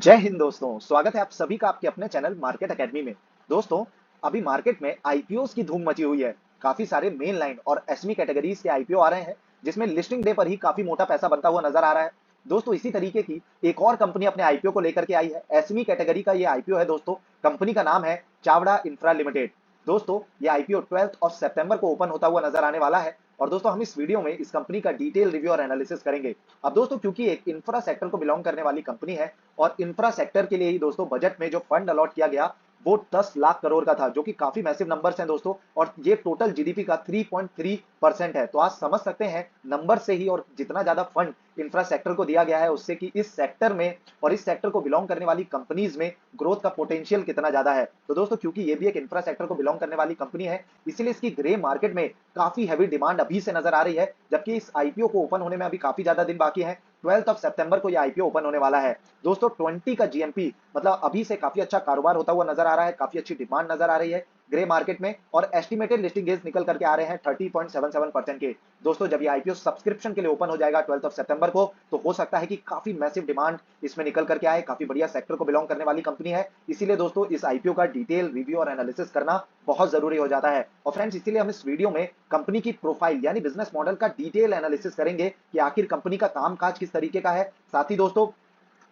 जय हिंद दोस्तों, स्वागत है आप सभी का आपके अपने चैनल मार्केट एकेडमी में। दोस्तों, अभी मार्केट में आईपीओस की धूम मची हुई है। काफी सारे मेन लाइन और एसमी कैटेगरीज के आईपीओ आ रहे हैं, जिसमें लिस्टिंग डे पर ही काफी मोटा पैसा बनता हुआ नजर आ रहा है। दोस्तों, इसी तरीके की एक और कंपनी अपने आईपीओ को लेकर के आई है। एसमी कैटेगरी का ये आईपीओ है दोस्तों। कंपनी का नाम है चावड़ा इंफ्रा लिमिटेड। दोस्तों, ये आईपीओ 12 ऑफ सितंबर को ओपन होता हुआ नजर आने वाला है। और दोस्तों, हम इस वीडियो में इस कंपनी का डिटेल रिव्यू और एनालिसिस करेंगे। अब दोस्तों, क्योंकि एक इंफ्रा सेक्टर को बिलोंग करने वाली कंपनी है और इंफ्रा सेक्टर के लिए ही दोस्तों बजट में जो फंड अलॉट किया गया वो 10 लाख करोड़ का था, जो कि काफी मैसिव नंबर्स हैं दोस्तों। और ये टोटल जीडीपी का 3.3% है। तो आज समझ सकते हैं नंबर से ही और जितना ज्यादा फंड इंफ्रा सेक्टर को दिया गया है उससे कि इस सेक्टर में और इस सेक्टर को बिलोंग करने वाली कंपनीज में ग्रोथ का पोटेंशियल कितना ज्यादा है। तो दोस्तों, क्योंकि ये भी एक इंफ्रा सेक्टर को बिलोंग करने वाली कंपनी है, इसीलिए इसकी ग्रे मार्केट में काफी हैवी डिमांड अभी से नजर आ रही है, जबकि इस आईपीओ को ओपन होने में अभी काफी ज्यादा दिन बाकी है। 12 ऑफ सितंबर को यह आईपीओ ओपन होने वाला है। दोस्तों, 20 का जीएमपी मतलब अभी से काफी अच्छा कारोबार होता हुआ नजर आ रहा है, काफी अच्छी डिमांड नजर आ रही है ग्रे मार्केट में। और एस्टिमेटेड लिस्टिंग गेज निकल करके आ रहे हैं 30.77% के। दोस्तों, जब ये आईपीओ सब्सक्रिप्शन के लिए ओपन हो जाएगा 12 ऑफ सितंबर को, तो हो सकता है कि काफी मैसिव डिमांड इसमें निकल करके आए। काफी बढ़िया सेक्टर को बिलोंग करने वाली कंपनी है, इसीलिए दोस्तों इस आईपीओ का डिटेल रिव्यू और एनालिसिस करना बहुत जरूरी हो जाता है। और फ्रेंड्स, इसीलिए हम इस वीडियो में कंपनी की प्रोफाइल यानी बिजनेस मॉडल का डिटेल एनालिसिस करेंगे कि आखिर कंपनी का कामकाज किस तरीके का है। साथ ही दोस्तों,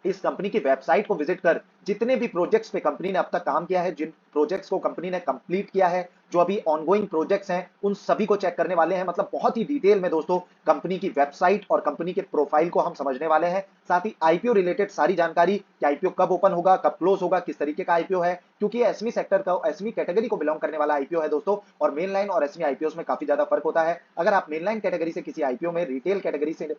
इस कंपनी की वेबसाइट को विजिट कर जितने भी प्रोजेक्ट्स पे कंपनी ने अब तक काम किया है, जिन प्रोजेक्ट्स को कंपनी ने कंप्लीट किया है, जो अभी ऑनगोइंग प्रोजेक्ट्स हैं, उन सभी को चेक करने वाले हैं। मतलब बहुत ही डिटेल में दोस्तों कंपनी की वेबसाइट और कंपनी के प्रोफाइल को हम समझने वाले हैं। साथ ही आईपीओ रिलेटेड सारी जानकारी कि आईपीओ कब ओपन होगा, कब क्लोज होगा, किस तरीके का आईपीओ है, क्योंकि एसमी सेक्टर का एसमी कैटेगरी को बिलोंग करने वाला आईपीओ है दोस्तों। और मेन लाइन और एसमी आईपीओ में काफी ज्यादा फर्क होता है। अगर आप मेन लाइन कैटेगरी से किसी आईपीओ में रिटेल कैटेगरी से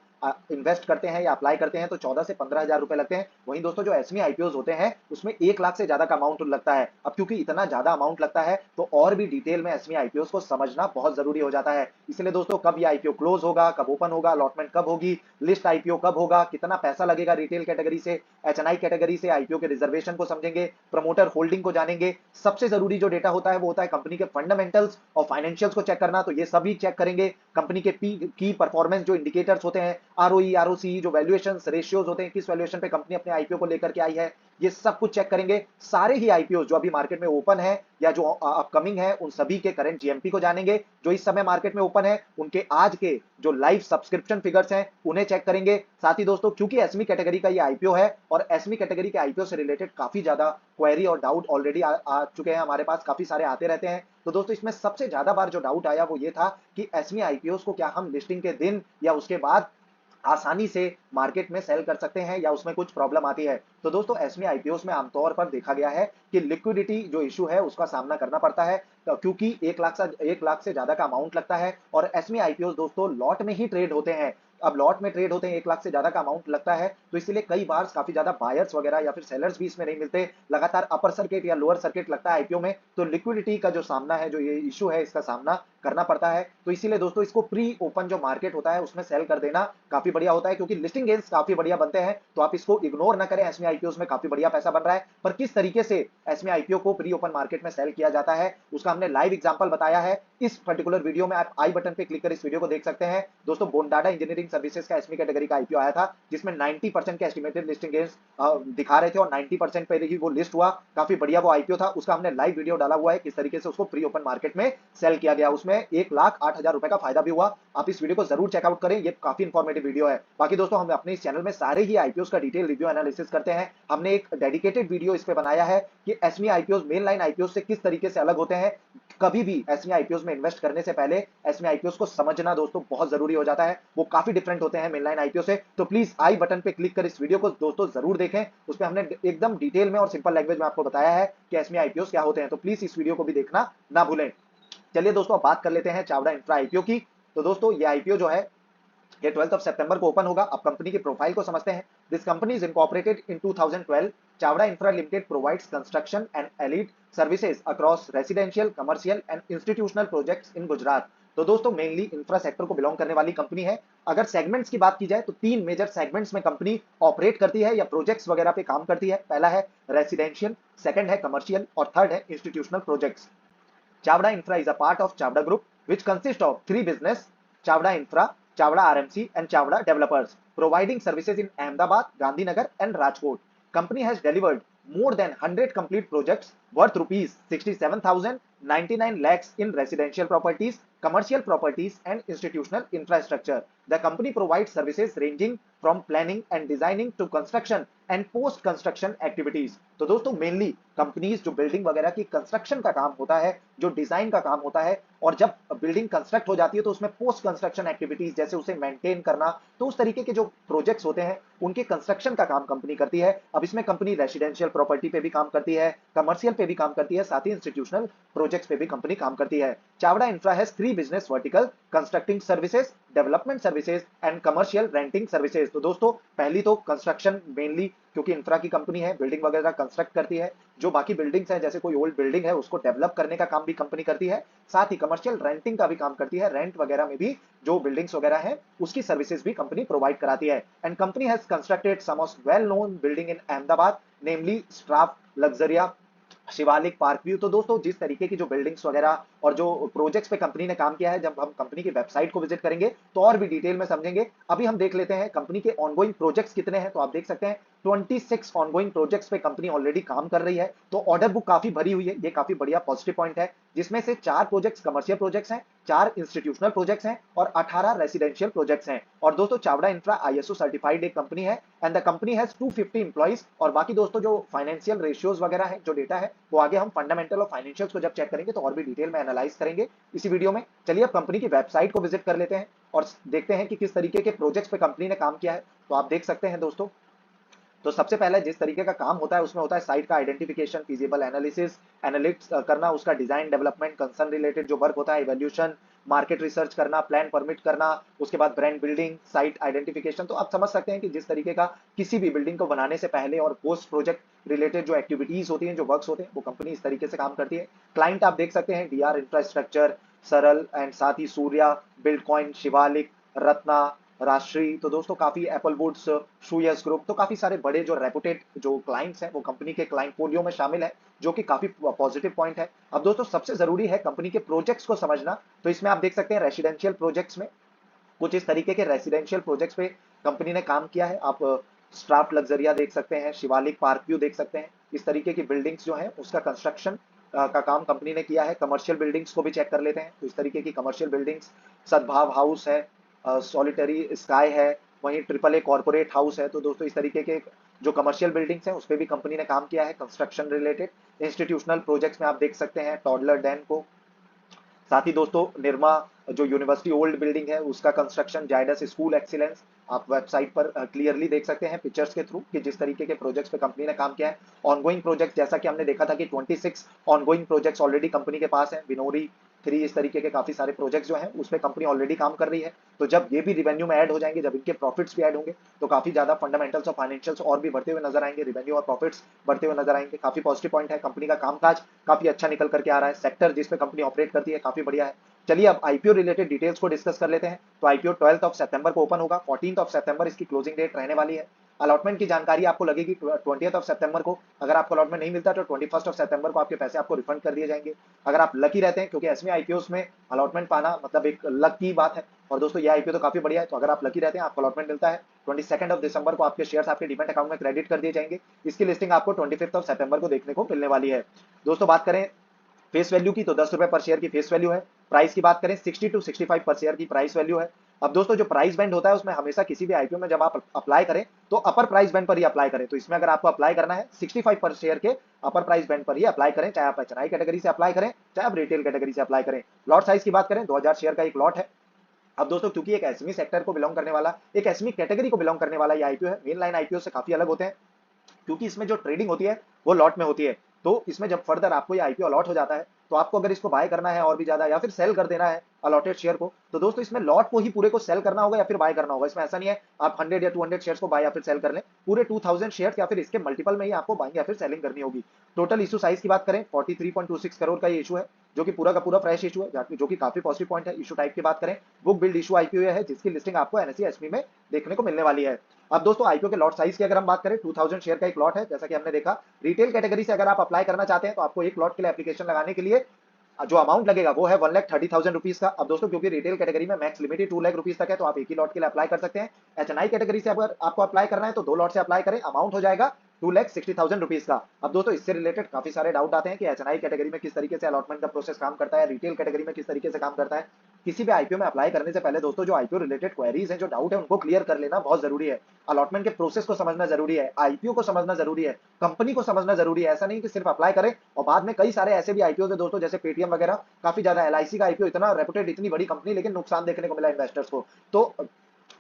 इन्वेस्ट करते हैं या अप्लाई करते हैं तो 14 से 15 हजार रुपए लगते हैं। वहीं दोस्तों, जो एसमी आईपीओ होते हैं उसमें 1 लाख से ज्यादा का अमाउंट लगता है। अब क्योंकि इतना ज्यादा अमाउंट लगता है तो और भी डिटेल में एसमी आईपीओ को समझना बहुत जरूरी हो जाता है। इसलिए दोस्तों, कब ये आईपीओ क्लोज होगा, कब ओपन होगा, अलॉटमेंट कब होगी, लिस्ट आईपीओ कब होगा, कितना पैसा लगेगा रिटेल कैटेगरी से, एचएनआई कैटेगरी से आईपीओ के रिजर्वेशन को समझेंगे, प्रमोटर होल्डिंग को जानेंगे। सबसे जरूरी जो डेटा होता है वो होता है कंपनी के फंडामेंटल्स और फाइनेंशियल्स को चेक करना। तो ये सभी चेक करेंगे। कंपनी के की परफॉर्मेंस जो इंडिकेटर्स होते हैं, आरओई, आरओसी, जो वैल्यूएशन रेशियोज होते हैं, किस वैल्यूएशन पे कंपनी अपने आईपीओ को लेकर के आई है, ये सब कुछ चेक करेंगे। सारे ही आईपीओ जो अभी मार्केट में ओपन है या जो अपकमिंग है, उन सभी के करंट जीएमपी को जानेंगे। जो इस समय मार्केट में ओपन है उनके आज के जो लाइव सब्सक्रिप्शन फिगर्स हैं उन्हें चेक करेंगे। साथ ही दोस्तों, क्योंकि एसमी कैटेगरी का ये आईपीओ है और एसमी कैटेगरी के आईपीओ से रिलेटेड काफी ज्यादा क्वेरी और डाउट ऑलरेडी आ चुके हैं हमारे पास, काफी सारे आते रहते हैं। तो दोस्तों, इसमें सबसे ज्यादा बार जो डाउट आया वो ये था कि एसमी आईपीओ को क्या हम लिस्टिंग के दिन या उसके बाद आसानी से मार्केट में सेल कर सकते हैं या उसमें कुछ प्रॉब्लम आती है। तो दोस्तों, एसमी आईपीओ में आमतौर पर देखा गया है कि लिक्विडिटी जो इशू है उसका सामना करना पड़ता है, क्योंकि 1 लाख से ज्यादा का अमाउंट लगता है। और एसमी आईपीओ दोस्तों लॉट में ही ट्रेड होते हैं। अब लॉट में ट्रेड होते हैं, 1 लाख से ज्यादा का अमाउंट लगता है, तो इसलिए कई बार काफी ज्यादा बायर्स वगैरह या फिर सेलर्स भी इसमें नहीं मिलते। लगातार अपर सर्किट या लोअर सर्किट लगता है आईपीओ में, तो लिक्विडिटी का जो सामना है, जो ये इशू है, इसका सामना करना पड़ता है। तो इसीलिए दोस्तों, इसको प्री ओपन जो मार्केट होता है उसमें सेल कर देना काफी बढ़िया होता है, क्योंकि लिस्टिंग गेन्स काफी बढ़िया बनते हैं। तो आप इसको इग्नोर ना करें। एसमी आईपीओ में काफी बढ़िया पैसा बन रहा है, पर किस तरीके से एसमी आईपीओ को प्री ओपन मार्केट में सेल किया जाता है उसका हमने लाइव एग्जांपल बताया है इस पर्टिकुलर वीडियो में। आप आई बटन पे क्लिक कर इस वीडियो को देख सकते हैं। दोस्तों, बोंडाटा इंजीनियरिंग सर्विसेज का एसमी कैटेगरी का आईपीओ आया था, जिसमें 90% के एस्टिमेटेड लिस्टिंग गेन्स दिखा रहे थे और 90% पे ही वो लिस्ट हुआ। काफी बढ़िया वो आईपीओ था, उसका हमने लाइव वीडियो डाला हुआ है किस तरीके से उसको प्री ओपन मार्केट में सेल किया गया। उसमें 1,08,000 रुपए का फायदा भी हुआ। आप इस वीडियो को जरूर चेकआउट करें, ये काफी इंफॉर्मेटिव वीडियो है। बाकी दोस्तों, हम अपने इस चैनल में सारे ही आईपीओ का डिटेल रिव्यू एनालिसिस करते हैं। हमने एक डेडिकेटेड वीडियो इस पे बनाया है कि एसमी आईपीओ मेन लाइन आईपीओ से किस तरीके से अलग होते हैं। कभी भी एसमी आईपीओ में इन्वेस्ट करने से पहले एसमी आईपीओ को समझना दोस्तों बहुत जरूरी हो जाता है। वो काफी डिफरेंट होते हैं मेन लाइन आईपीओ से। तो प्लीज आई बटन पे क्लिक कर इस वीडियो को दोस्तों जरूर देखें। उसमें हमने एकदम डिटेल में और सिंपल लैंग्वेज में आपको बताया है कि एसमी आईपीओ क्या होते हैं। तो प्लीज इस वीडियो को भी देखना ना भूलें। चलिए दोस्तों, अब बात कर लेते हैं चावड़ा इंफ्रा आईपीओ की। तो दोस्तों, ये आईपीओ जो है ये 12 ऑफ सितंबर को ओपन होगा। अब कंपनी की प्रोफाइल को समझते हैं। This company is incorporated in 2012। Chavda infra limited provides construction and allied services across residential, commercial and institutional projects in Gujarat. तो दोस्तों, मेनली इंफ्रा सेक्टर को बिलोंग करने वाली कंपनी है। अगर सेगमेंट्स की बात की जाए तो 3 मेजर सेगमेंट्स में कंपनी ऑपरेट करती है या प्रोजेक्ट्स वगैरह पे काम करती है। पहला है रेसिडेंशियल, सेकंड है कमर्शियल और थर्ड है institutional projects. Chavda Infra is a part of Chavda Group, which consists of three business: Chavda Infra, Chavda RMC, and Chavda Developers, providing services in Ahmedabad, Gandhinagar, and Rajkot. company has delivered more than 100 complete projects worth rupees 67,099 lakhs in residential properties, commercial properties and institutional infrastructure. The company provides services ranging from planning and designing to construction and post construction activities. तो दोस्तों mainly companies जो building वगैरह की construction का काम होता है, जो डिजाइन का काम होता है, और जब बिल्डिंग कंस्ट्रक्ट हो जाती है तो उसमें पोस्ट कंस्ट्रक्शन एक्टिविटीज जैसे उसे मेंटेन करना, तो उस तरीके के जो प्रोजेक्ट्स होते हैं उनके कंस्ट्रक्शन का काम कंपनी करती है। अब इसमें कंपनी रेसिडेंशियल प्रॉपर्टी पे भी काम करती है, कमर्शियल पे भी काम करती है, साथ ही इंस्टीट्यूशनल प्रोजेक्ट्स पे भी कंपनी काम करती है। Chavda infra has 3 business vertical, constructing services, development services and commercial renting services. तो दोस्तों पहली तो कंस्ट्रक्शन मेनली, क्योंकि इंफ्रा की कंपनी है, बिल्डिंग वगैरह कंस्ट्रक्ट करती है। जो बाकी बिल्डिंग्स हैं जैसे कोई ओल्ड बिल्डिंग है उसको डेवलप करने का काम भी कंपनी करती है, साथ ही कमर्शियल रेंटिंग का भी काम करती है, रेंट वगैरह में भी जो बिल्डिंग्स वगैरह है उसकी सर्विसेज भी कंपनी प्रोवाइड कराती है। And company has constructed some of well known building in Ahmedabad, namely स्ट्राफ लग्जरिया, शिवालिक, पार्क व्यू। तो दोस्तों जिस तरीके की जो बिल्डिंग्स वगैरह और जो प्रोजेक्ट्स पे कंपनी ने काम किया है, जब हम कंपनी की वेबसाइट को विजिट करेंगे तो और भी डिटेल में समझेंगे। अभी हम देख लेते हैं कंपनी के ऑनगोइंग प्रोजेक्ट्स कितने हैं। तो आप देख सकते हैं 26 ऑनगोइंग प्रोजेक्ट्स पे कंपनी ऑलरेडी काम कर रही है, तो ऑर्डर बुक काफी भरी हुई है, ये काफी बढ़िया पॉजिटिव पॉइंट है, जिसमें से 4 प्रोजेक्ट्स कमर्शियल प्रोजेक्ट्स हैं, 4 इंस्टीट्यूशनल प्रोजेक्ट्स हैं और 18 रेसिडेंशियल प्रोजेक्ट्स हैं। और दोस्तों चावड़ा इंफ्रा आईएसओ सर्टिफाइड एक कंपनी है and the company has 250 employees. और बाकी दोस्तों जो फाइनेंशियल रेशियोज वगैरह है, जो डेटा है, वो आगे हम फंडामेंटल और फाइनेंशियल्स को जब चेक करेंगे तो और भी डिटेल में एनालाइज करेंगे इसी वीडियो में। चलिए अब कंपनी की वेबसाइट को विजिट कर लेते हैं और देखते हैं कि किस तरीके के प्रोजेक्ट्स पे कंपनी ने काम किया है। तो आप देख सकते हैं दोस्तों, तो सबसे पहले जिस तरीके का काम होता है उसमें होता है साइट का आइडेंटिफिकेशन, फिजिबल एनालिसिस, एनालिटिक्स करना, उसका डिजाइन डेवलपमेंट, कंसर्न रिलेटेड जो वर्क होता है, इवैल्यूएशन, मार्केट रिसर्च करना, प्लान परमिट करना, उसके बाद ब्रांड बिल्डिंग, साइट आइडेंटिफिकेशन। तो आप समझ सकते हैं कि जिस तरीके का किसी भी बिल्डिंग को बनाने से पहले और पोस्ट प्रोजेक्ट रिलेटेड जो एक्टिविटीज होती हैं, जो वर्क्स होते हैं, वो कंपनी इस तरीके से काम करती है। क्लाइंट आप देख सकते हैं डीआर इंफ्रास्ट्रक्चर, सरल एंड साथ ही सूर्या, बिल्डकॉइन, शिवालिक, रत्ना, राष्ट्रीय। तो दोस्तों काफी एप्पल वुड्स, श्रूयस ग्रुप, तो काफी सारे बड़े जो रेपुटेड जो क्लाइंट्स हैं वो कंपनी के क्लाइंट पोर्टफोलियो में शामिल है, जो कि काफी पॉजिटिव पॉइंट है। अब दोस्तों सबसे जरूरी है कंपनी के प्रोजेक्ट्स को समझना। तो इसमें आप देख सकते हैं रेसिडेंशियल प्रोजेक्ट्स में कुछ इस तरीके के रेसिडेंशियल प्रोजेक्ट्स पे कंपनी ने काम किया है। आप स्ट्राफ लग्जरिया देख सकते हैं, शिवालिक, पार्क व्यू देख सकते हैं। इस तरीके की बिल्डिंग्स जो है उसका कंस्ट्रक्शन का काम कंपनी ने किया है। कमर्शियल बिल्डिंग्स को भी चेक कर लेते हैं। तो इस तरीके की कमर्शियल बिल्डिंग्स, सद्भाव हाउस है, सॉलिटरी स्काई है, वहीं ट्रिपल ए कॉर्पोरेट हाउस है। तो दोस्तों इस तरीके के जो कमर्शियल बिल्डिंग्स हैं उस पर भी कंपनी ने काम किया है कंस्ट्रक्शन रिलेटेड। इंस्टीट्यूशनल प्रोजेक्ट्स में आप देख सकते हैं टॉडलर डैन को, साथ ही दोस्तों निर्मा जो यूनिवर्सिटी ओल्ड बिल्डिंग है उसका कंस्ट्रक्शन, जायडस स्कूल एक्सीलेंस। आप वेबसाइट पर क्लियरली देख सकते हैं पिक्चर्स के थ्रू कि जिस तरीके के प्रोजेक्ट्स पे कंपनी ने काम किया है। ऑनगोइंग प्रोजेक्ट जैसा कि हमने देखा था कि 26 ऑनगोइंग प्रोजेक्ट्स ऑलरेडी कंपनी के पास है, बिनोरी 3, इस तरीके के काफी सारे प्रोजेक्ट्स जो हैं उसमें कंपनी ऑलरेडी काम कर रही है। तो जब ये भी रिवेन्यू में ऐड हो जाएंगे, जब इनके प्रॉफिट्स भी ऐड होंगे, तो काफी ज्यादा फंडामेंटल्स और फाइनेंशियल्स और भी बढ़ते हुए नजर आएंगे, रिवेन्यू और प्रॉफिट्स बढ़ते हुए नजर आएंगे। काफी पॉजिटिव पॉइंट है, कंपनी का कामकाज काफी अच्छा निकल करके आ रहा है, सेक्टर जिसमें कंपनी ऑपरेट करती है काफी बढ़िया है। चलिए अब आईपीओ रिलेटेड डिटेल्स को डिस्कस कर लेते हैं। तो आईपीओ 12 सितंबर को ओपन होगा, 14 सितंबर इसकी क्लोजिंग डेट रहने वाली है। अलॉटमेंट की जानकारी आपको लगेगी 20 सितंबर को। अगर आपको अलॉटमेंट नहीं मिलता तो 21 सितंबर को आपके पैसे आपको रिफंड कर दिए जाएंगे। अगर आप लकी रहते हैं, क्योंकि एसमी आईपीओ में अलॉटमेंट पाना मतलब एक लक की बात है, और दोस्तों ये आईपीओ तो काफी बढ़िया है। तो अगर आप लकी रहते हैं, आपको अलॉटमेंट मिलता है 22 दिसंबर को, आपके शेयर्स आपके डिमेट अकाउंट में क्रेडिट कर दिए जाएंगे। इसकी लिस्टिंग आपको 25 सितंबर को देखने को मिलने वाली है। दोस्तों बात करें फेस वैल्यू की, तो 10 रुपए पर शेयर की फेस वैल्यू है। प्राइस की बात करें 60 to 65 पर शेयर की प्राइस वैल्यू है। अब दोस्तों जो प्राइस बैंड होता है उसमें हमेशा किसी भी आईपीओ में जब आप अप्लाई करें तो अपर प्राइस बैंड पर ही अप्लाई करें। तो इसमें अगर आपको अप्लाई करना है 65 पर शेयर के अपर प्राइस बैंड पर ही अप्लाई करें, चाहे आप एचएनआई कैटेगरी से अप्लाई करें, चाहे आप रिटेल कैटेगरी से अप्लाई करें। लॉट साइज की बात करें 2000 शेयर का एक लॉट है। अब दोस्तों क्योंकि एक एसएमई सेक्टर को बिलोंग करने वाला, एक एसएमई कैटेगरी को बिलोंग करने वाला ये आईपीओ है, मेन लाइन आईपीओ से काफी अलग होते हैं, क्योंकि इसमें जो ट्रेडिंग होती है वो लॉट में होती है। तो इसमें जब फर्दर आपको ये आईपीओ अलॉट हो जाता है, तो आपको अगर इसको बाय करना है और भी ज्यादा या फिर सेल कर देना है अलॉटेड शेयर को, तो दोस्तों इसमें लॉट को ही पूरे को सेल करना होगा या फिर बाय करना होगा। इसमें ऐसा नहीं है आप 100 या 200 शेयर्स को बाय या फिर सेल कर लें, पूरे 2000 शेयर्स या फिर इसके मल्टीपल में ही आपको बाइंग या फिर सेलिंग करनी होगी। टोटल इशू साइज की बात करें 43.26 करोड़ का ये इशू है, जो कि पूरा का पूरा फ्रेश इशू है, जो कि काफी पॉजिटिव पॉइंट है। इशू टाइप की बात करें बुक बिल्ड इशू आईपीओ है, जिसकी लिस्टिंग आपको एनएसई एसपी में देखने को मिलने वाली है। अब दोस्तों आईपीओ के लॉट साइज की अगर हम बात करें 2000 शेयर का एक लॉट है, जैसा कि हमने देखा। रिटेल कैटेगरी से अगर आप अप्लाई करना चाहते हैं तो आपको एक लॉट के लिए एप्लीकेशन लगाने के लिए जो अमाउंट लगेगा वो है 1,30,000 रुपीज का। अब दोस्तों क्योंकि रिटेल कैटेगरी में मैक्स लिमिट ही 2 लाख रुपीज तक है, तो आप एक ही लॉट के लिए अप्लाई कर सकते हैं। एचएनआई कैटेगरी से अगर आपको अप्लाई करना है तो 2 लॉट से अप्लाई करें, अमाउंट हो जाएगा 2,60,000 रुपीज का। अब दोस्तों इससे रिलेटेड काफी सारे डाउट आते हैं कि एचएनआई कैटेगरी में किस तरीके से अलॉटमेंट का प्रोसेस काम करता है, रिटेल कैटेगरी में किस तरीके से काम करता है। किसी भी आईपीओ में अप्लाई करने से पहले दोस्तों जो आईपीओ रिलेटेड क्वेरीज हैं, जो डाउट है, उनको क्लियर कर लेना बहुत जरूरी है। अलॉटमेंट के प्रोसेस को समझना जरूरी है, आईपीओ को समझना जरूरी है, कंपनी को समझना जरूरी है। ऐसा नहीं कि सिर्फ अप्लाई करें और बाद में कई सारे ऐसे भी आईपीओ है दोस्तों, जैसे पेटीएम वगैरह, काफी ज्यादा एलआईसी का आईपीओ, इतना रेपुटेड, इतनी बड़ी कंपनी, लेकिन नुकसान देखने को मिला इन्वेस्टर्स को। तो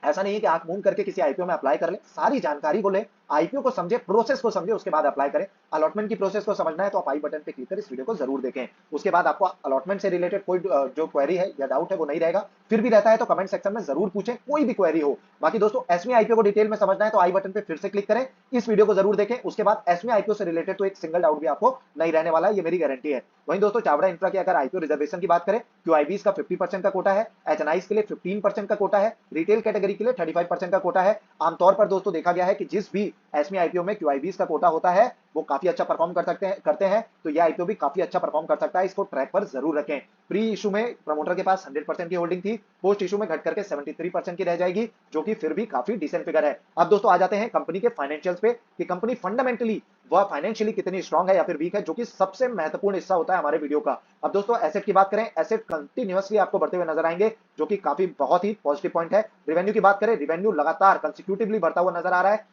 ऐसा नहीं है कि आंख मूंद करके किसी आईपीओ में अप्लाई कर ले, सारी जानकारी को ले, आईपीओ को समझे, प्रोसेस को समझे, उसके बाद अप्लाई करें। अलॉटमेंट की प्रोसेस को समझना है तो आप आई बटन पे क्लिक कर इस वीडियो को जरूर देखें। उसके बाद आपको अलॉटमेंट से रिलेटेड कोई जो क्वेरी है या डाउट है वो नहीं रहेगा, फिर भी रहता है तो कमेंट सेक्शन में जरूर पूछें, कोई भी क्वेरी हो। बाकी दोस्तों एसमी आईपीओ को डिटेल में समझना है तो आई बटन पे फिर से क्लिक करें, इस वीडियो को जरूर देखें। उसके बाद एसमी आईपीओ से रिलेटेड तो एक सिंगल डाउट भी आपको नहीं रहने वाला है, ये मेरी गारंटी है। वहीं दोस्तों चावड़ा इंफ्रा की अगर आईपीओ रिजर्वेशन की बात करें, क्यूआईबीज का 50% का कोटा है, एचएनआईज के लिए 15% का कोटा है, रिटेल कैटेगरी के लिए 35% का कोटा है। आमतौर पर दोस्तों देखा गया है कि जिस भी एसमी आईपीओ में क्यूआईबीज का कोटा होता है वो काफी अच्छा परफॉर्म करते हैं, तो ये आईपीओ भी काफी अच्छा परफॉर्म कर सकता है, इसको ट्रैक पर जरूर रखें। प्री इशू में प्रमोटर के पास 100% की होल्डिंग थी, पोस्ट इशू में घट करके 73% की रह जाएगी, जो कि फिर भी काफी डिसेंट फिगर है। अब दोस्तों आ जाते हैं कंपनी के फाइनेंशियल्स पे कि कंपनी फंडामेंटली वह फाइनेंशियली कितनी स्ट्रांग है या फिर वीक है, जो कि सबसे महत्वपूर्ण हिस्सा होता है हमारे वीडियो का। अब दोस्तों एसेट की बात करें, एसेट कंटिन्यूअसली आपको बढ़ते हुए नजर आएंगे, जो कि काफी बहुत ही पॉजिटिव पॉइंट है। रेवेन्यू की बात करें, रेवेन्यू लगातार कंसिक्यूटिवली बढ़ता हुआ नजर आ रहा है,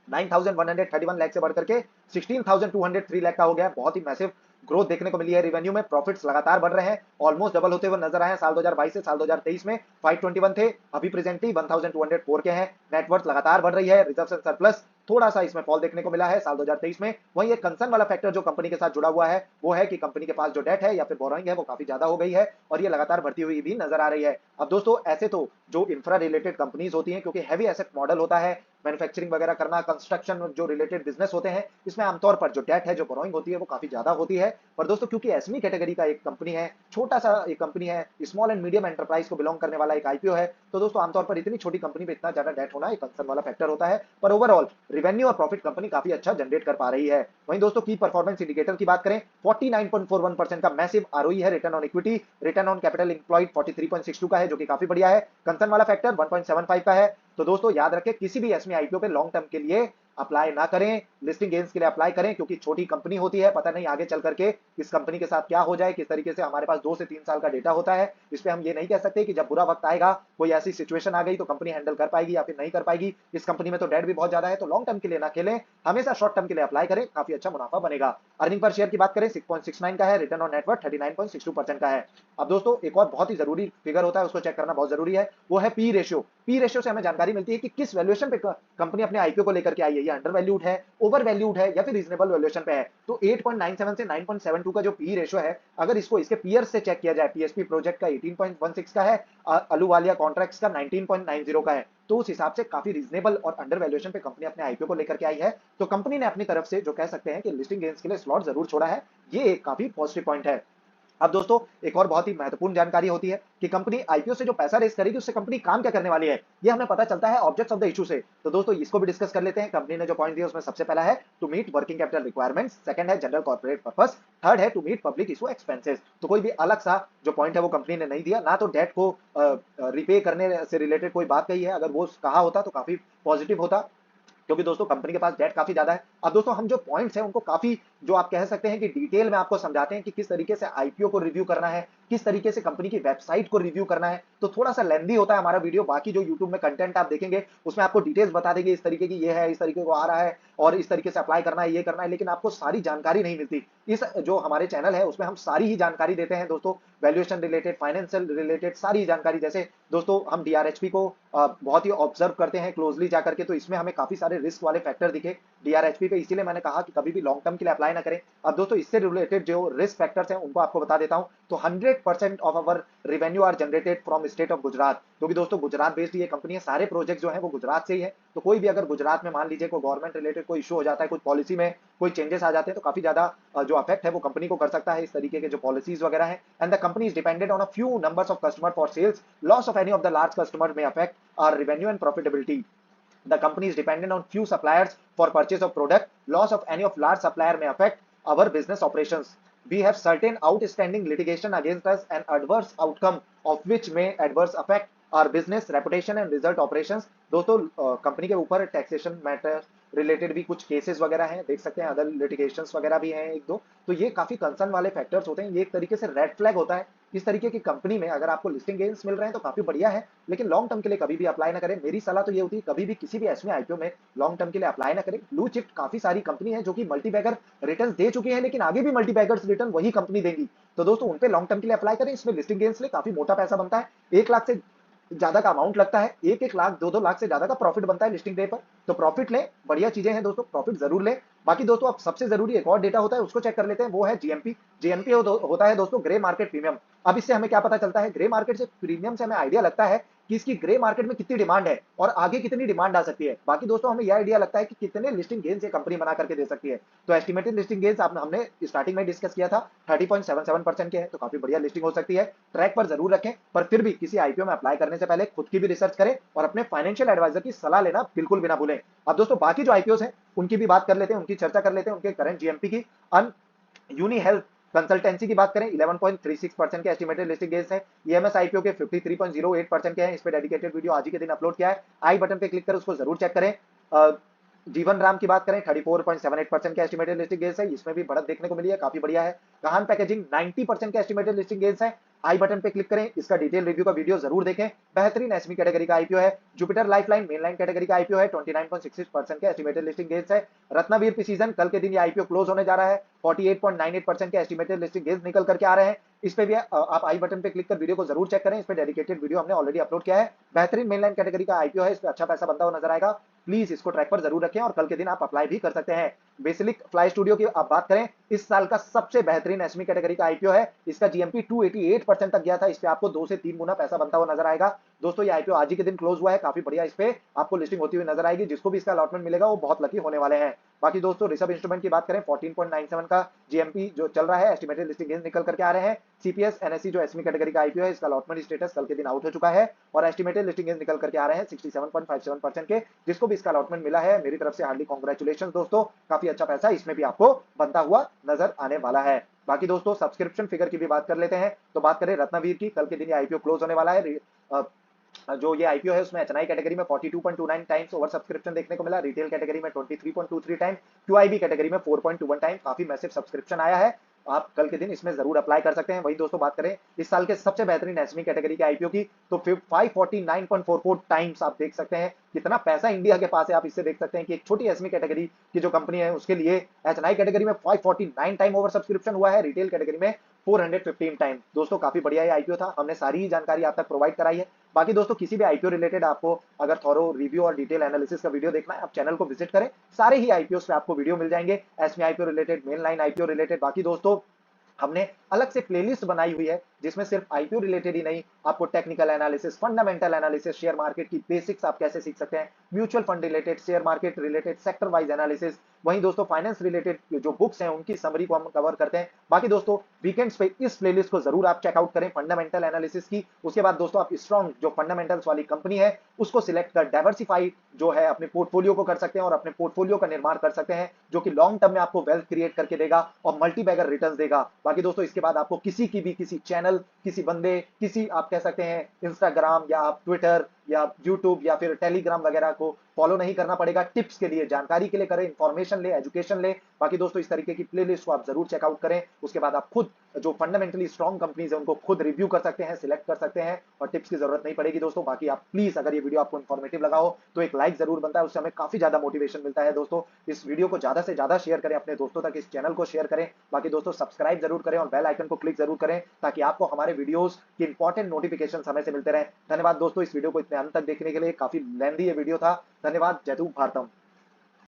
9,131 लाख से बढ़कर के 16,203 लाख का हो गया, बहुत ही मैसिव ग्रोथ देखने को मिली है रेवेन्यू में। प्रॉफिट्स लगातार बढ़ रहे हैं, ऑलमोस्ट डबल होते हुए नजर आए हैं साल 2022 से साल 2023 में 521 थे, अभी प्रेजेंटली 1204 के हैं। नेटवर्थ लगातार बढ़ रही है, रिजर्व्स एंड सरप्लस थोड़ा सा इसमें फॉल देखने को मिला है साल 2023 में। वहीं एक कंसर्न वाला फैक्टर जो कंपनी के साथ जुड़ा हुआ है वो है कि कंपनी के पास जो डेट है या फिर बोरोइंग है वो काफी ज्यादा हो गई है और ये लगातार बढ़ती हुई भी नजर आ रही है। अब दोस्तों ऐसे तो जो इंफ्रा रिलेटेड कंपनीज होती हैं, क्योंकि हैवी एसेट मॉडल होता है, मैन्युफैक्चरिंग वगैरह करना, कंस्ट्रक्शन जो रिलेटेड बिजनेस होते हैं, इसमें आमतौर पर जो डेट है, जो बोरोइंग होती है वो काफी ज्यादा होती है। पर दोस्तों क्योंकि एसमी कैटेगरी का एक कंपनी है, छोटा सा एक कंपनी है, स्मॉल एंड मीडियम एंटरप्राइज को बिलोंग करने वाला एक आईपीओ है, तो दोस्तों आमतौर पर इतनी छोटी कंपनी में इतना ज्यादा डेट होना एक कंसर्न वाला फैक्टर होता है। पर ओवरऑल रेवेन्यू और प्रॉफिट कंपनी काफी अच्छा जनरेट कर पा रही है। वहीं दोस्तों की परफॉर्मेंस इंडिकेटर की बात करें, 49.41% का मैसिव आरओई है, return on equity, return on capital employed 43.62 का है, जो कि काफी बढ़िया है। कंसर्न वाला फैक्टर 1.75 का है। तो दोस्तों याद रखें, किसी भी एसमी आईपीओ पे लॉन्ग टर्म के लिए अप्लाई ना करें, लिस्टिंग गेन्स के लिए अप्लाई करें, क्योंकि छोटी कंपनी होती है, पता नहीं आगे चल करके इस कंपनी के साथ क्या हो जाए, किस तरीके से। हमारे पास 2 से 3 साल का डेटा होता है, इस पे हम ये नहीं कह सकते कि जब बुरा वक्त आएगा, कोई ऐसी सिचुएशन आ गई तो कंपनी हैंडल कर पाएगी या फिर नहीं कर पाएगी। इस कंपनी में तो डेट भी बहुत ज्यादा है, तो लॉन्ग टर्म के लिए ना खेलें, हमेशा शॉर्ट टर्म के लिए अप्लाई करें, काफी अच्छा मुनाफा बनेगा। अर्निंग पर शेयर की बात करें, 6.69 का है, रिटर्न ऑन नेटवर्थ 39.62% का है। अब दोस्तों एक और बहुत ही जरूरी फिगर होता है, उसको चेक करना बहुत जरूरी है, वो है पी रेशियो। पी रेशियो से हमें जानकारी मिलती है कि किस वैल्यूएशन पे कंपनी अपने आईपीओ को लेकर के आई है, ये अंडर वैल्यूड है, ओवर वैल्यूड है या फिर रीजनेबल वैल्यूएशन पे है। तो 8.97 से 9.72 का जो पी रेशियो है, अगर इसको इसके पीयर्स से चेक किया जाए, पीएसपी प्रोजेक्ट का 18.16 का है, अहलूवालिया कॉन्ट्रैक्ट्स का 19.90 का है, तो उस हिसाब से काफी रीजनेबल और अंडर वैल्यूएशन पे कंपनी अपने आईपीओ को लेकर के आई है। तो कंपनी ने अपनी तरफ से जो कह सकते हैं कि लिस्टिंग गेन्स के लिए स्लॉट जरूर छोड़ा है, ये एक काफी पॉजिटिव पॉइंट है। अब दोस्तों एक और बहुत ही महत्वपूर्ण जानकारी होती है कि कंपनी आईपीओ से जो पैसा रेस करेगी उससे कंपनी काम क्या करने वाली है, ये हमें पता चलता है ऑब्जेक्ट्स ऑफ द इशू से। तो दोस्तों इसको भी डिस्कस कर लेते हैं। कंपनी ने जो पॉइंट दिया उसमें सबसे पहला है to meet working capital requirements, second है जनरल कॉर्पोरेट पर्पस, थर्ड है to meet public issue expenses. तो कोई भी अलग सा जो पॉइंट है वो कंपनी ने नहीं दिया, ना तो डेट को रिपे करने से रिलेटेड कोई बात कही है, अगर वो कहा होता तो काफी पॉजिटिव होता, क्योंकि दोस्तों कंपनी के पास डेट काफी ज्यादा है। अब दोस्तों हम जो पॉइंट्स हैं उनको काफी जो आप कह सकते हैं कि डिटेल में आपको समझाते हैं कि किस तरीके से आईपीओ को रिव्यू करना है, किस तरीके से कंपनी की वेबसाइट को रिव्यू करना है। तो थोड़ा सा लेंदी होता है हमारा वीडियो, बाकी जो यूट्यूब में कंटेंट आप देखेंगे उसमें आपको डिटेल्स बता देंगे, इस तरीके की ये है, इस तरीके को आ रहा है और इस तरीके से अप्लाई करना है, ये करना है, लेकिन आपको सारी जानकारी नहीं मिलती। इस जो हमारे चैनल है उसमें हम सारी ही जानकारी देते हैं दोस्तों, वैल्यूएशन रिलेटेड, फाइनेंशियल रिलेटेड सारी जानकारी। जैसे दोस्तों हम डीआरएचपी को बहुत ही ऑब्जर्व करते हैं क्लोजली जाकर के, तो इसमें हमें काफी सारे रिस्क वाले फैक्टर दिखे डीआरएचपी पे, इसीलिए मैंने कहा कि कभी भी लॉन्ग टर्म के लिए अप्लाई ना करें। अब दोस्तों इससे रिलेटेड जो रिस्क फैक्टर्स हैं उनको आपको बता देता हूं। तो 100% of our revenue are generated from state of Gujarat, क्योंकि दोस्तों गुजरात बेस्ड ये कंपनी है, सारे प्रोजेक्ट जो है वो गुजरात से ही है। तो कोई भी अगर गुजरात में मान लीजिए कोई गवर्नमेंट रिलेटेड कोई इशू हो जाता है, कुछ पॉलिसी में कोई चेंजेस आ जाते हैं, तो काफी ज्यादा जो अफेक्ट है वो कंपनी को कर सकता है, इस तरीके के जो पॉलिसीज वगैरह है। And the company is dependent on a few numbers of customer for sales, loss of any of the large customer में affect our revenue and profitability. The company is dependent on few suppliers for purchase of product. Loss of any of large supplier may affect our business operations. We have certain outstanding litigation against us and adverse outcome of which may adverse affect our business reputation and result operations. दोस्तों company के ऊपर taxation matter related भी कुछ cases वगैरह हैं, देख सकते हैं अदर लिटिगेशंस वगैरह भी हैं एक दो। तो ये काफी कंसर्न वाले फैक्टर्स होते हैं, ये एक तरीके से रेड फ्लैग होता है। इस तरीके की कंपनी में अगर आपको लिस्टिंग गेन्स मिल रहे हैं तो काफी बढ़िया है, लेकिन लॉन्ग टर्म के लिए कभी भी अप्लाई ना करें। मेरी सलाह तो ये होती है कभी भी किसी भी एसएमई आईपीओ में लॉन्ग टर्म के लिए अप्लाई ना करें। ब्लू चिप काफी सारी कंपनी है जो कि मल्टी बैगर रिटर्न दे चुकी है, लेकिन आगे भी मल्टी बैगर्स रिटर्न वही कंपनी देंगी। तो दोस्तों उन पे लॉन्ग टर्म के लिए अप्लाई करें, इसमें लिस्टिंग गेन्स ले काफी मोटा पैसा बनता है, 1 लाख से ज्यादा का अमाउंट लगता है, 1-1 लाख 2-2 लाख से ज्यादा का प्रॉफिट बनता है लिस्टिंग डे पर। तो प्रॉफिट लें, बढ़िया चीजें हैं दोस्तों, प्रॉफिट जरूर लें। बाकी दोस्तों अब सबसे जरूरी एक और डेटा होता है, उसको चेक कर लेते हैं, वो है जीएमपी। जीएमपी होता है दोस्तों ग्रे मार्केट प्रीमियम। अब इससे हमें क्या पता चलता है, ग्रे मार्केट से प्रीमियम से हमें आइडिया लगता है कि इसकी ग्रे मार्केट में कितनी डिमांड है और आगे कितनी डिमांड आ सकती है। बाकी दोस्तों हमें यह आइडिया लगता है कि कितने लिस्टिंग गेन्स ये कंपनी बना करके दे सकती है। तो एस्टिमेटेड लिस्टिंग गेन्स हमने स्टार्टिंग में डिस्कस किया था 30.77% के हैं, तो काफी बढ़िया लिस्टिंग हो सकती है। ट्रैक पर जरूर रखें, पर फिर भी किसी आईपीओ में अप्लाई करने से पहले खुद की भी रिसर्च करें और अपने फाइनेंशियल एडवाइजर की सलाह लेना बिल्कुल भी ना भूलें। अब दोस्तों बाकी जो आईपीओ हैं उनकी भी बात कर लेते हैं, उनकी चर्चा कर लेते हैं, उनके करंट जीएमपी की। यूनी हेल्थ कंसल्टेंसी की बात करें 11.36% के एस्टिमेटेड लिस्टिंग गेन्स है। ईएमएस आईपीओ के 53.08% के हैं, इस पे डेडिकेटेड वीडियो आज ही के दिन अपलोड किया है, आई बटन पे क्लिक कर उसको जरूर चेक करें। जीवन राम की बात करें 34.78% के एस्टिमेटेड लिस्टिंग गेन्स है, इसमें भी बढ़त देखने को मिली है, काफी बढ़िया है। कहान पैकेजिंग 90% के एस्टिमेटेड लिस्टिंग गेन्स है, आई बटन पे क्लिक करें, इसका डिटेल रिव्यू का वीडियो जरूर देखें। बेहतरीन एसएमई कैटेगरी का आईपीओ है। जुपिटर लाइफलाइन मेनलाइन कैटेगरी का आईपीओ है, 29.66% के एस्टिमेटेड लिस्टिंग गेन्स है। रत्नावीर प्रिसीजन कल के दिन ये आईपीओ क्लोज होने जा रहा है, 48.98% के एस्टिमेटेड लिस्टिंग गेन्स निकल करके आ रहे हैं। इस पे भी आप आई बटन पे क्लिक कर वीडियो को जरूर चेक करें, इस पे डेडिकेटेड वीडियो हमने ऑलरेडी अपलोड किया है। बेहतरीन मेनलाइन कैटेगरी का आईपीओ है, इस पे अच्छा पैसा बनता हुआ नजर आएगा, प्लीज इसको ट्रैक पर जरूर रखें और कल के दिन आप अप्लाई भी कर सकते हैं। बेसिलिक फ्लाई स्टूडियो की आप बात करें, इस साल का सबसे बेहतरीन एसएमई कैटेगरी का आईपीओ है, इसका जीएमपी 288% तक गया था, इस पे आपको 2 से 3 गुना पैसा बनता हुआ नजर आएगा। दोस्तों ये आईपीओ आज ही के दिन क्लोज हुआ है, काफी बढ़िया इस पे आपको लिस्टिंग होती हुई नजर आएगी, जिसको भी इसका अलॉटमेंट मिलेगा वो बहुत लकी होने वाले हैं। बाकी दोस्तों ऋषभ इंस्ट्रूमेंट की बात करें 14.97 का जीएमपी जो चल रहा है, एस्टिमेटेड लिस्टिंग गेन्स निकल करके आ रहे हैं। सीपीएस एनएससी जो एसएमई कैटेगरी का आईपीओ है, इसका अलॉटमेंट स्टेटस कल के दिन आउट हो चुका है और एस्टिमेटेड लिस्टिंग गेन्स निकल करके आ रहे हैं 67.57% के, जिसको भी इसका अलॉटमेंट मिला है मेरी तरफ से हार्डली कांग्रेचुलेशन दोस्तों, काफी अच्छा पैसा इसमें भी आपको बनता हुआ नजर आने वाला है। बाकी दोस्तों सब्सक्रिप्शन फिगर की भी बात कर लेते हैं, तो बात करें रत्नावीर की, कल के दिन ये आईपीओ क्लोज होने वाला है। जो ये आईपीओ है उसमें एचएनआई कैटेगरी में 42.29 टाइम्स ओवर सब्सक्रिप्शन देखने को मिला, रिटेल कैटेगरी में 23.23 टाइम, क्यूआईबी कैटेगरी में 4.21 टाइम, काफी मैसिव सब्सक्रिप्शन आया है। आप कल के दिन इसमें जरूर अप्लाई कर सकते हैं। वही दोस्तों बात करें इस साल के सबसे बेहतरीन एसएमई कैटेगरी के आईपीओ की, तो 549.44 टाइम्स आप देख सकते हैं कितना पैसा इंडिया के पास है। आप इससे देख सकते हैं कि एक छोटी एसएमई कैटेगरी की जो कंपनी है उसके लिए एचएनआई कैटेगरी में 549 टाइम ओवर सब्सक्रिप्शन हुआ है, रिटेल कैटेगरी में 415 टाइम। दोस्तों काफी बढ़िया ये आईपीओ था, हमने सारी ही जानकारी आप तक प्रोवाइड कराई है। बाकी दोस्तों किसी भी आईपीओ रिलेटेड आपको अगर थॉरो रिव्यू और डिटेल एनालिसिस का वीडियो देखना है, आप चैनल को विजिट करें, सारे ही आईपीओ पे आपको वीडियो मिल जाएंगे, SME IPO related, main line IPO related. बाकी दोस्तों हमने अलग से प्लेलिस्ट बनाई हुई है जिसमें सिर्फ आईपीओ रिलेटेड ही नहीं, आपको technical analysis, fundamental analysis, share market की बेसिक्स आप कैसे सीख सकते हैं, mutual fund related, share market related, sector wise analysis, वहीं दोस्तों फाइनेंस रिलेटेड जो बुक्स हैं उनकी समरी को हम कवर करते हैं। बाकी दोस्तों वीकेंड्स पे इस प्लेलिस्ट को जरूर आप चेकआउट करें फंडामेंटल एनालिसिस की। उसके बाद दोस्तों आप स्ट्रॉन्ग जो फंडामेंटल्स वाली कंपनी है उसको सिलेक्ट कर डाइवर्सिफाई जो है अपने पोर्टफोलियो को कर सकते हैं और अपने पोर्टफोलियो का निर्माण कर सकते हैं, जो कि लॉन्ग टर्म में आपको वेल्थ क्रिएट करके देगा और मल्टी बैगर रिटर्न्स देगा। बाकी दोस्तों इसके बाद आपको किसी की भी किसी चैनल, किसी बंदे, किसी आप कह सकते हैं इंस्टाग्राम या आप ट्विटर या यूट्यूब या फिर टेलीग्राम वगैरह को फॉलो नहीं करना पड़ेगा। टिप्स के लिए, जानकारी के लिए करें, इंफॉर्मेशन ले, एजुकेशन ले। बाकी दोस्तों इस तरीके की प्लेलिस्ट को आप जरूर चेकआउट करें। उसके बाद आप खुद जो फंडामेंटली स्ट्रॉन्ग कंपनीज है उनको खुद रिव्यू कर सकते हैं, सिलेक्ट कर सकते हैं और टिप्स की जरूरत नहीं पड़ेगी दोस्तों। बाकी आप प्लीज अगर ये वीडियो आपको इन्फॉर्मेटिव लगा हो तो एक लाइक जरूर बनता है, उससे हमें काफी ज्यादा मोटिवेशन मिलता है दोस्तों। इस वीडियो को ज्यादा से ज्यादा शेयर करें अपने दोस्तों तक, इस चैनल को शेयर करें। बाकी दोस्तों सब्सक्राइब जरूर करें और बेल आइकन को क्लिक जरूर करें ताकि आपको हमारे वीडियोस की इंपॉर्टेंट नोटिफिकेशन समय से मिलते रहे। धन्यवाद दोस्तों इस वीडियो को इतने अंत तक देखने के लिए, काफी लेंथी ये वीडियो था। धन्यवाद। जय भारतम।